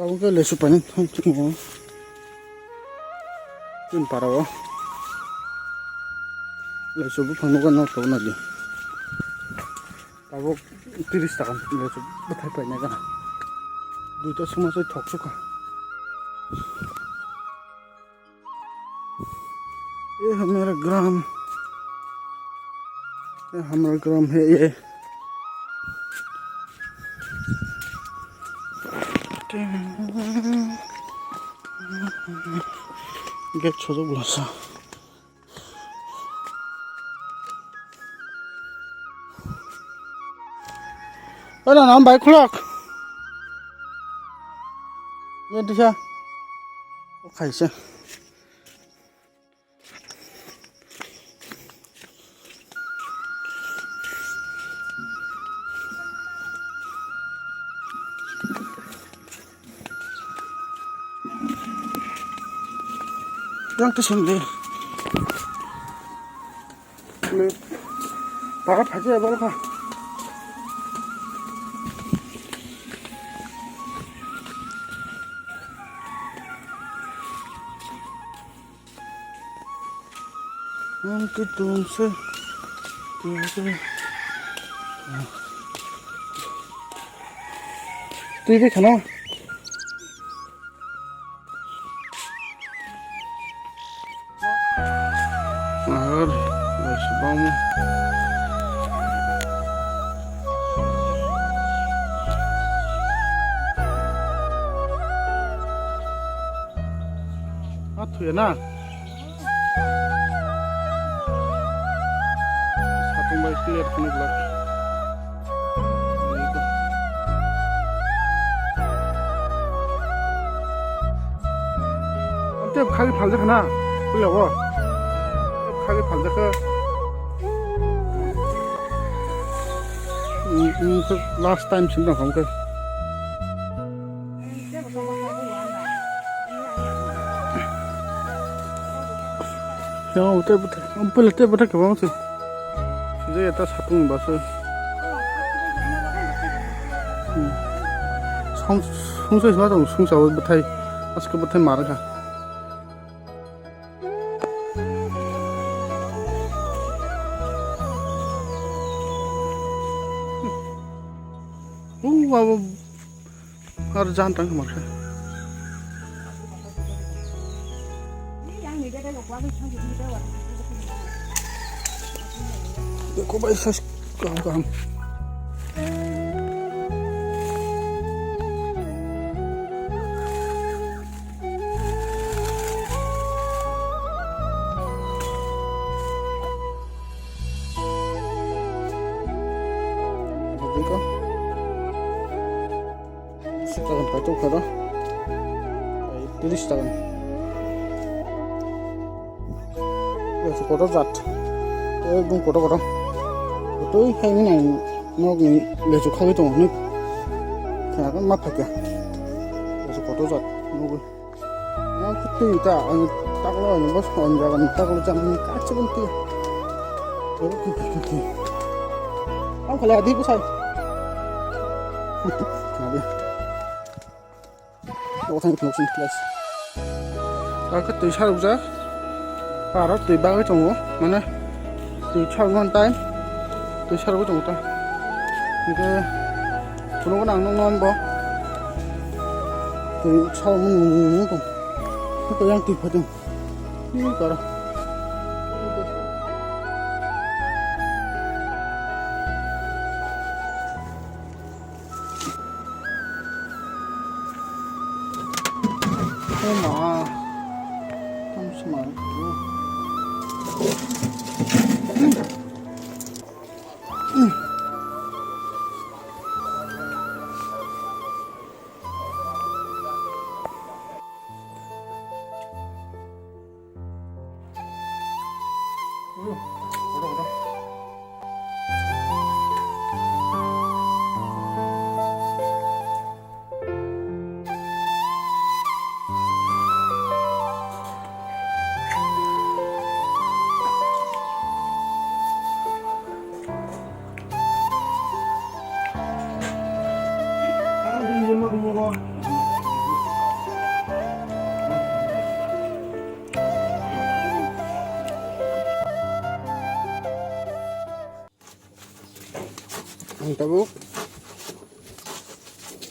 cái lệ sụp này không chịu ngủ tin para wa lệ sụp phăng nó nó tàu này tao 30 টাকা lệ sụp bắt thay phải này cả দুইটা সময় से ठोक चुका ये है मेरा ग्राम ये हमारा ग्राम है ये गेट छोड़ो बुलासा अरे नाम बाइक खुलाक ये दिशा वो खाइसे yang tu sendiri, le, pakai baju apa lah? Angkat tuanse, tuanse, tu ini kena? Vamos. Ah, thuyền à? Satu bay clear kena belak. Amte khali phal dekha na, bulo go. Khali phal dekha. Last time sinna हमको यहाँ उते बता हम पहले उते बता क्या बात है सीधे ये तो सातुं बस संग से इसमें तो संग साव बताई आज के बताई मारा का अब हर जान तंग मर गया देखो भाई सच काम काम देखो 시작은 발톱하다 30 그래서 고도잣 एकदम 고도 또 행이 먹니 레족하게 좀 오늘 그냥 맛할게 그래서 고도잣 먹을 그때 이따 딱으로 하는 거 언제가 딱으로 잡는 까치건 뛰어 이렇게 그래 어디 보세요 어떤 게 무슨 클래스 아 그때 샤르자 알아 또 바가 정도 mana 또 차원 타임 또 샤르고 정도 이게 그런 건 안 넣는 거 또 처음은 거 그냥 뒤파등 이거라 엄마 잠시만 tabuk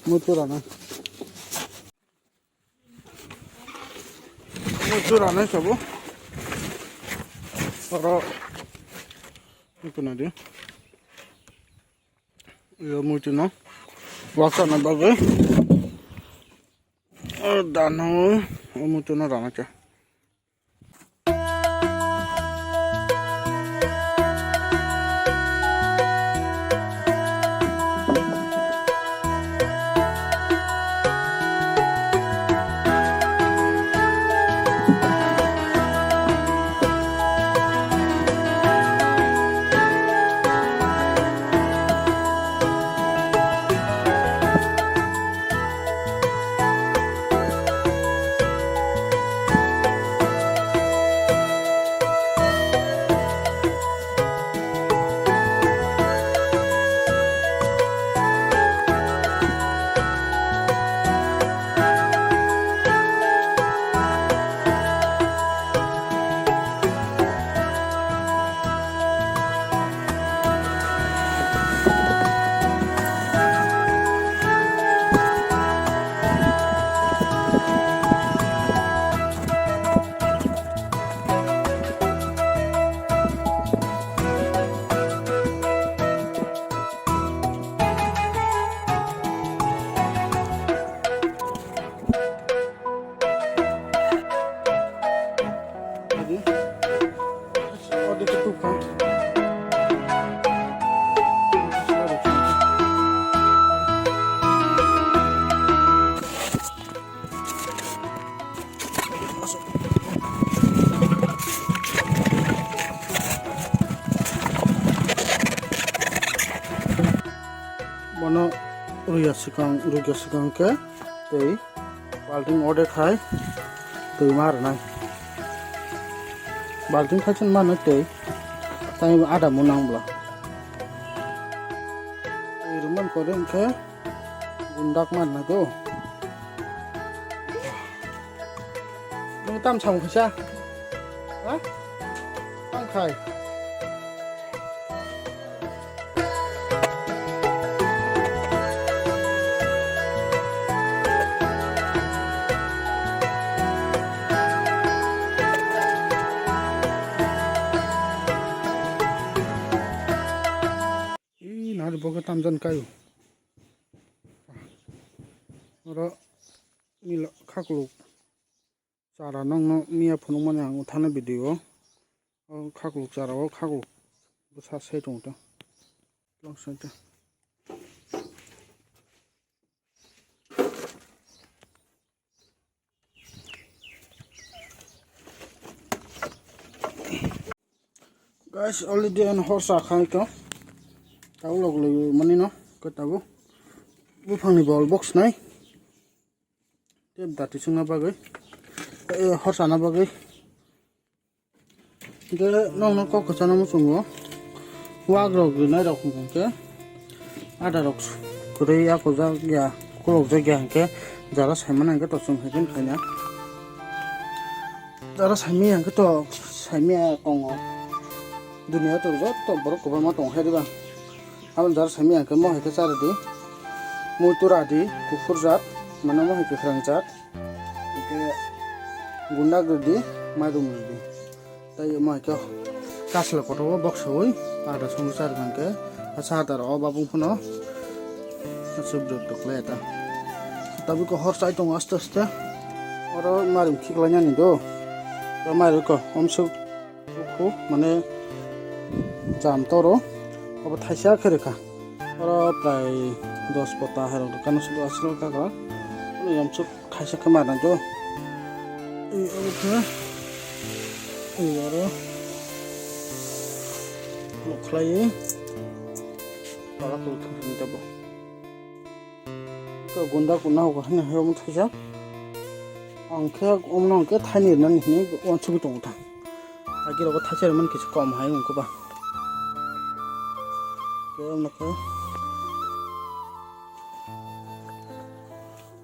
muturana sabu oro itu nadi ya mutino wakana bagai danau mutino rana cha Mono ruya sikang ke tei balting ode khai tei mar nai balting khai chen mana tei tai ada munang bla iruman kodeng ke bundak man na do nung tam chang khisha ha tang khai boga tamjan kayu oro milo khakluk chara nongno mia phunung mane ang uthana video khakluk chara o khakluk busa sei tongta longsanta guys already on horse khai to tahu log mani no ko tahu bufangni ball box nai tep dati sungna bagai horsana bagai ge nong ko ko chana musungo wagrog nai rok ke ada rok kurei ako ja ya kolok ja ge ke jara saimana ke to sung hekin khanya jara saimi ang ke to saimi kongo dunia to jot to borok ko ma tong heriba abang jar sami ang kemo heke cara di mutura di kufur zat mana mau heke kerang zat heke gunda gede madu mudi tapi mau heke kasih kotor box hoy ada sungsar kan ke asal ada babung puno subduk leta tapi kok horse itu aste orang marim kiklanya nih do marim kok omsuk mana jam toro अब थाइसा खरेखा और प्राय 10 पता है दुकान से आसलो का हम सब थाइसा कमाना जो और लोखलाय बाला को थुनि तब को गुंडा कुना हो हने हम थाइसा अंखे ओमन अंखे थाइनि ननि नि अनसु दं था आगे रो थाइसा मन किछ कम हाय उनको बा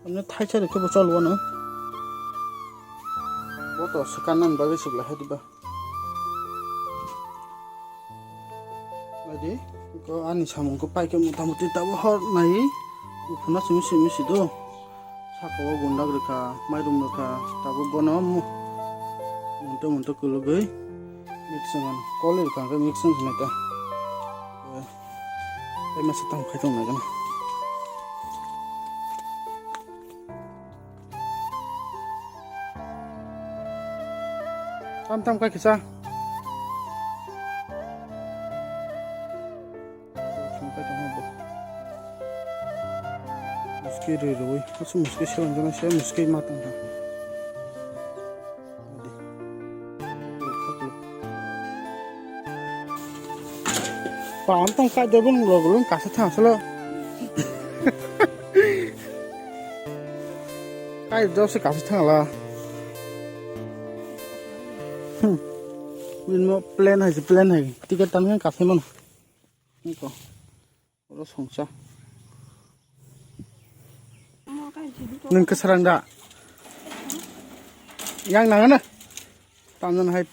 हमने थाइसा रखे बचाल वो ना वो तो सकानन बागे सिबला है दिबा लदी Ko ani samung ko pai ke muta-muti tabo hor nai. Ufuna simi do. Sakawa gundak reka, mairum reka, tabo bono mu. Munta kulugai. Mixingan, kolir kan ke mixing senata. Masih tahu kai tong nagan. Tam kai kisa. Muski roi, asu muski siang jana siang muski matang ha. Paham tong kai dobun belum kasih thang selo. Kai jauh sih kasih thang lah. Min mo plan hai tiket tan kan kasih mana. Ini kok. Udah songsa. Neng keserang dah. Yang nangan na. Taman hai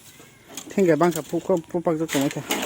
tinggal bangka pukak tu macam.